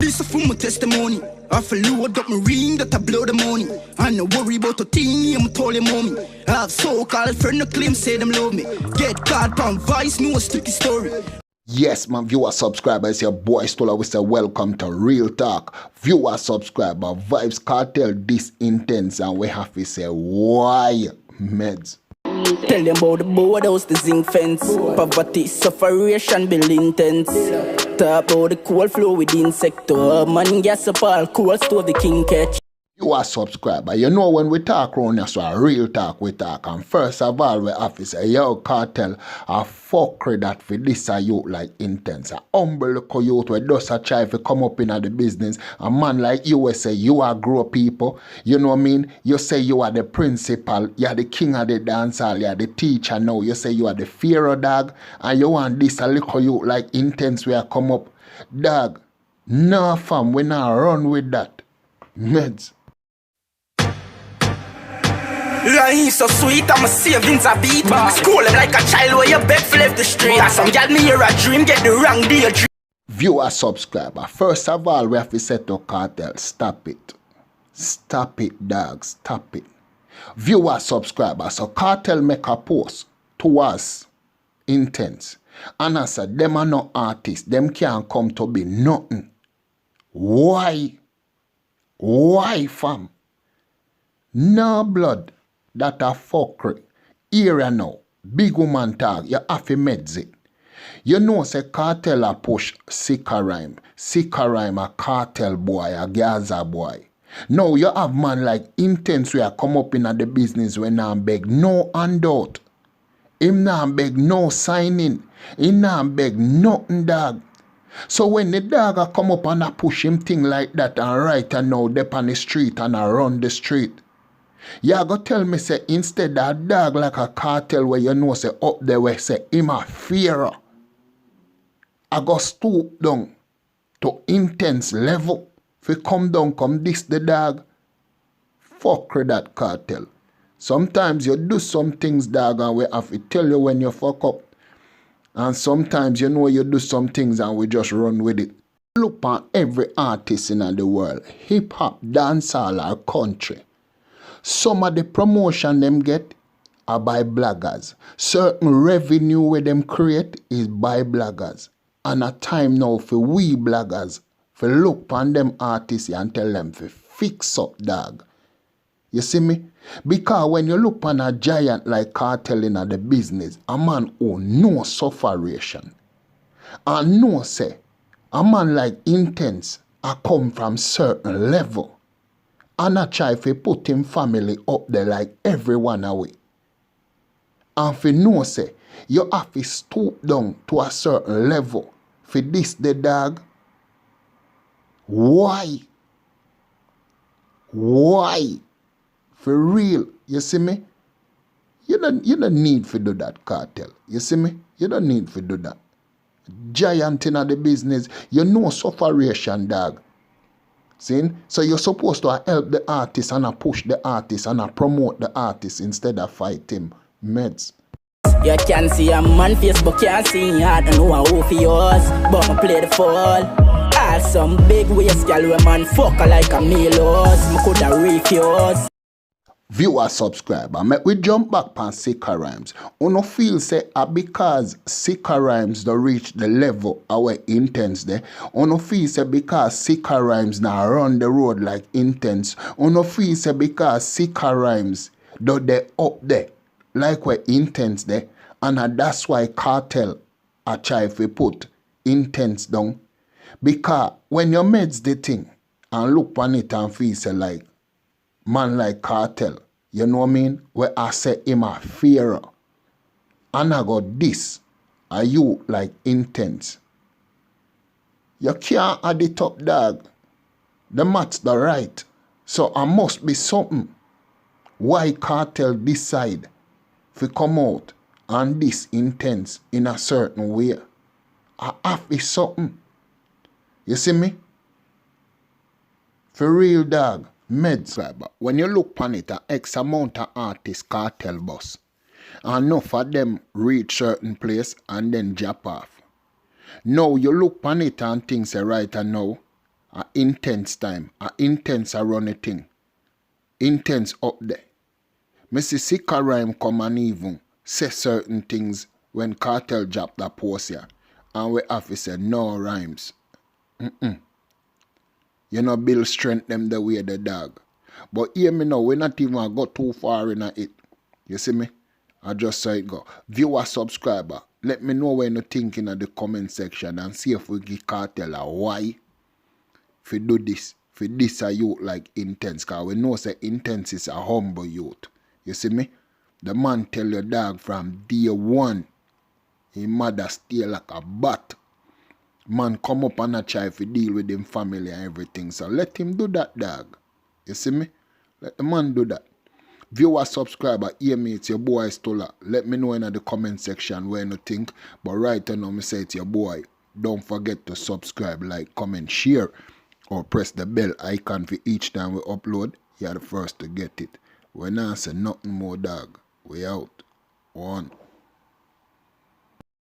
This is for my testimony. I feel load up my ring that I blow the money. I no worry about a thing, I'm told your mommy. I have so-called friend that claim say them love me. Get caught on Vice, no sticky story. Yes, my viewer subscriber, it's your boy Stola. We say welcome to Real Talk. Viewer subscriber, Vybz Kartel, this Intence, and we have to say why meds. Tell them about the board house, the zinc fence. Poverty, sufferation, build intense. Talk about the coal flow within sector. Man, gas up all coal store the king catch. You are subscriber. You know when we talk around here, so a real talk we talk. And first of all, we have to say, yo, Kartel, a fuckery that for this a youth like Intence. A humble little youth where does a try to come up in the business. A man like you will say you are grow people. You know what I mean? You say you are the principal, you are the king of the dance hall, you are the teacher now. You say you are the Pharaoh dog. And you want this a little youth like Intence where come up. Dog, nah fam, we not run with that. Meds. Life so sweet, I'm a savings a beat. School him like a child where you beg for left the street. As some gal me hear a dream, get the wrong deal. Viewer subscriber, first of all, we have to say to Kartel, stop it. Stop it, dog, stop it. Viewer subscriber, so Kartel make a post to us, Intence. And I said, them are no artists, them can't come to be nothing. Why? Why, fam? No blood. That a fuckery. Here now, big woman talk, you have to meds it. You know say Kartel a push Sika Rhyme. Sika Rhyme a Kartel boy, a Gaza boy. Now you have man like Intence where come up in the business when I beg no handout. Him not beg no signing. Him not beg nothing dog. So when the dog a come up and a push him thing like that and right and now dep on the street and a run the street. You go tell me say instead that dog like a Kartel where you know say up there where say him a fear. I go stoop down to Intence level. If you come down, come this the dog. Fuck that Kartel. Sometimes you do some things dog and we have to tell you when you fuck up. And sometimes you know you do some things and we just run with it. Look at every artist in the world. Hip hop, dancehall or country. Some of the promotion them get are by bloggers. Certain revenue where them create is by bloggers. And a time now for we bloggers for look upon them artists and tell them to fix up dog. You see me? Because when you look upon a giant like Kartel in the business, a man who no sufferation. And no say, a man like Intence a come from certain level. And I try to put him family up there like everyone away. And for no say, you have to stoop down to a certain level. For this the dog. Why? Why? For real. You see me? You don't need to do that, Kartel. You see me? You don't need to do that. Giant in the business. You know sufferation, dog. See? So you're supposed to help the artist and push the artist and promote the artist instead of fight him. Meds. You can see a man face but can't see I don't know how for yours. But I play the fall. All some big waist girl where man fuck like a meal horse. Me coulda refuse. Viewer subscriber, make we jump back on Sika Rhymes. Uno feel say because Sika Rhymes don't reach the level our Intence there. Uno feel say because Sika Rhymes now run the road like Intence. Uno feel say because Sika Rhymes do they up there like where Intence there. And that's why Kartel a try to put Intence down. Because when you meds the thing and look on it and feel say like man like Kartel, you know what I mean? Where I say him a fear. And I got this. Are you like Intence? You can't add it up, dog. The math's the right. So I must be something. Why Kartel decide to come out and this Intence in a certain way? I have to be something. You see me? For real, dog. Meds. When you look on it, X amount of artists Kartel boss. And enough of them reach certain place and then drop off. Now you look on it and things are right and now. A Intence time. A Intence a run a thing. Intence up there. Me see Sika Rhyme come and even say certain things when Kartel drop that post here. And we have to say no rhymes. You know build strength them the way the dog. But hear me now, we not even go too far in it. You see me? I just saw it go. Viewer, subscriber, let me know what you think in the comment section and see if we give Kartel a why for do this. For this a youth like Intence. Because we know say Intence is a humble youth. You see me? The man tell your dog from day one, his mother stay like a bat. Man come up and a try to deal with him family and everything. So let him do that, dog. You see me? Let the man do that. Viewer, subscriber, hear me, it's your boy Stola. Let me know in the comment section where you think. But right now, me say it's your boy. Don't forget to subscribe, like, comment, share, or press the bell icon for each time we upload. You're the first to get it. When I say nothing more, dog, we out. One.